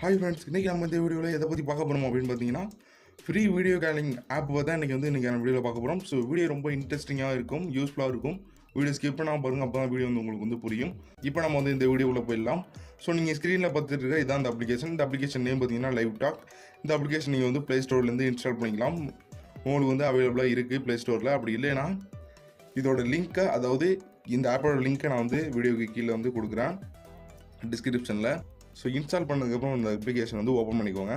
Hi friends, இன்றைக்கி நம்ம இந்த வீடியோவில் எதை பற்றி பார்க்க போகிறோம் அப்படின்னு பார்த்தீங்கன்னா, ஃப்ரீ வீடியோ காலிங் ஆப் தான் இன்றைக்கான வீடியோவில் பார்க்க போகிறோம். ஸோ வீடியோ ரொம்ப இன்ட்ரெஸ்டிங்காக இருக்கும், யூஸ்ஃபுல்லாக இருக்கும். வீடியோ ஸ்கிப் பண்ணாமல் பாருங்கள், அப்போ தான் வீடியோ உங்களுக்கு புரியும். இப்போ நம்ம இந்த வீடியோவில் போயிடலாம். ஸோ நீங்கள் ஸ்க்ரீனில் பார்த்துட்டு இருக்க இதான் அந்த அப்ளிகேஷன். இந்த அப்ளிகேஷன் நேம் பார்த்தீங்கன்னா லைவ் டாக். இந்த அப்ளிகேஷன் நீங்கள் ப்ளே ஸ்டோர்லேருந்து இன்ஸ்டால் பண்ணிக்கலாம். உங்களுக்கு அவைலபிளாக இருக்குது ப்ளே ஸ்டோரில். அப்படி இல்லைன்னா இதோட லிங்க்கை, அதாவது இந்த ஆப்போட லிங்க்கை நான் வீடியோக்கு கீழே கொடுக்குறேன் டிஸ்கிரிப்ஷனில். ஸோ இன்ஸ்டால் பண்ணதுக்கப்புறம் இந்த அப்ளிகேஷன் ஓப்பன் பண்ணிக்கோங்க.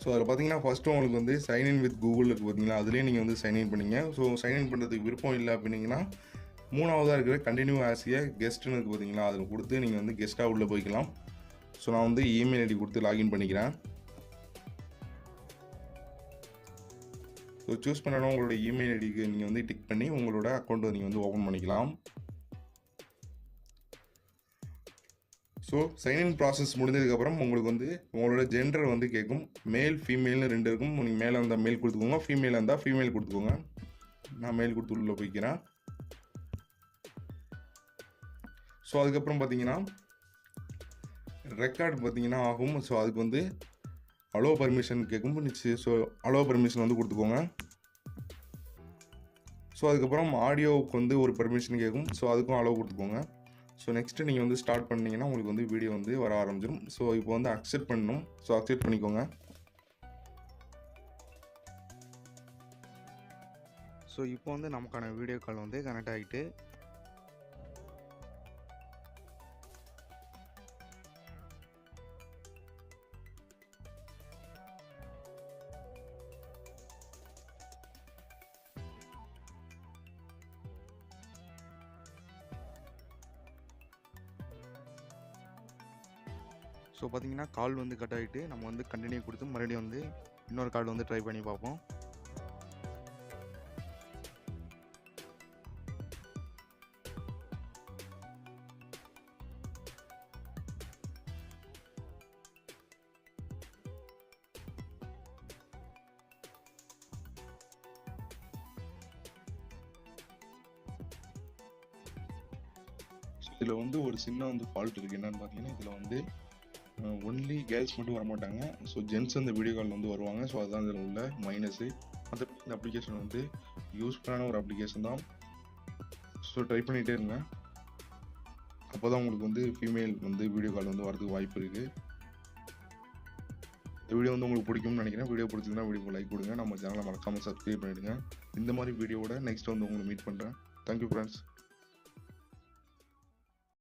ஸோ அதில் பார்த்தீங்கன்னா ஃபஸ்ட்டு உங்களுக்கு சைன்இன் வித் கூகுள் இருக்குது பார்த்தீங்களா, அதுலேயே நீங்கள் சைன்இன் பண்ணிங்க. ஸோ சைன்இன் பண்ணுறதுக்கு விருப்பம் இல்லை அப்படின்னீங்கன்னா மூணாவதாக இருக்கிற கண்டினியூ ஆஸ் ஏ கெஸ்ட்டுன்னு இருக்குது பார்த்தீங்களா, அதில் கொடுத்து நீங்கள் கெஸ்ட்டாக உள்ளே போய்க்கலாம். ஸோ நான் இமெயில் ஐடி கொடுத்து லாகின் பண்ணிக்கிறேன். ஸோ சூஸ் பண்ணணும் உங்களோட இமெயில் ஐடிக்கு நீங்கள் டிக் பண்ணி உங்களோட அக்கௌண்ட்டை நீங்கள் ஓப்பன் பண்ணிக்கலாம். ஸோ சைன்இன் ப்ராசஸ் முடிஞ்சதுக்கப்புறம் உங்களுக்கு உங்களோட ஜெண்டர் கேட்கும். மேல் ஃபீமேல்னு ரெண்டு இருக்கும். நீங்கள் மேலே இருந்தால் மேல் கொடுத்துக்கோங்க, ஃபீமேலாக இருந்தால் ஃபீமேல் கொடுத்துக்கோங்க. நான் மேல் கொடுத்து உள்ளே போய்க்கிறேன். ஸோ அதுக்கப்புறம் பார்த்தீங்கன்னா ரெக்கார்டு பார்த்தீங்கன்னா ஆகும். ஸோ அதுக்கு அலோ பர்மிஷன் கேட்கும். ஸோ அலோ பர்மிஷன் கொடுத்துக்கோங்க. ஸோ அதுக்கப்புறம் ஆடியோவுக்கு ஒரு பர்மிஷன் கேட்கும். ஸோ அதுக்கும் அலோ கொடுத்துக்கோங்க. ஸோ நெக்ஸ்ட்டு நீங்கள் ஸ்டார்ட் பண்ணிங்கன்னா உங்களுக்கு வீடியோ வர ஆரம்பிச்சிடும். ஸோ இப்போ அக்செப்ட் பண்ணணும். ஸோ அக்செப்ட் பண்ணிக்கோங்க. ஸோ இப்போ நமக்கான வீடியோ கால் கனெக்ட் ஆகிட்டு, ஸோ பார்த்தீங்கன்னா கால் கட் ஆகிட்டு நம்ம கண்டினியூ கொடுத்து மறுபடியும் இன்னொரு கால் ட்ரை பண்ணி பார்ப்போம். இதில் ஒரு சின்ன ஃபால்ட் இருக்குது. என்னென்னு பார்த்தீங்கன்னா இதில் ஒன்லி கேர்ள்ஸ் மட்டும் வரமாட்டாங்க. ஸோ ஜென்ஸ் அந்த வீடியோ கால் வருவாங்க. ஸோ அதுதான் இதில் உள்ள மைனஸு. மற்றபடி இந்த அப்ளிகேஷன் யூஸ்ஃபுல்லான ஒரு அப்ளிகேஷன் தான். ஸோ ட்ரை பண்ணிகிட்டே இருங்க. அப்போ தான் உங்களுக்கு ஃபீமேல் வீடியோ கால் வரதுக்கு வாய்ப்பு இருக்குது. இந்த வீடியோ உங்களுக்கு பிடிக்கும்னு நினைக்கிறேன். வீடியோ பிடிச்சதுன்னா வீடியோக்கு லைக் கொடுங்க. நம்ம சேனலை மறக்காமல் சப்ஸ்கிரைப் பண்ணிவிடுங்க. இந்த மாதிரி வீடியோவோட நெக்ஸ்ட் உங்களுக்கு மீட் பண்ணுறேன். Thank you friends.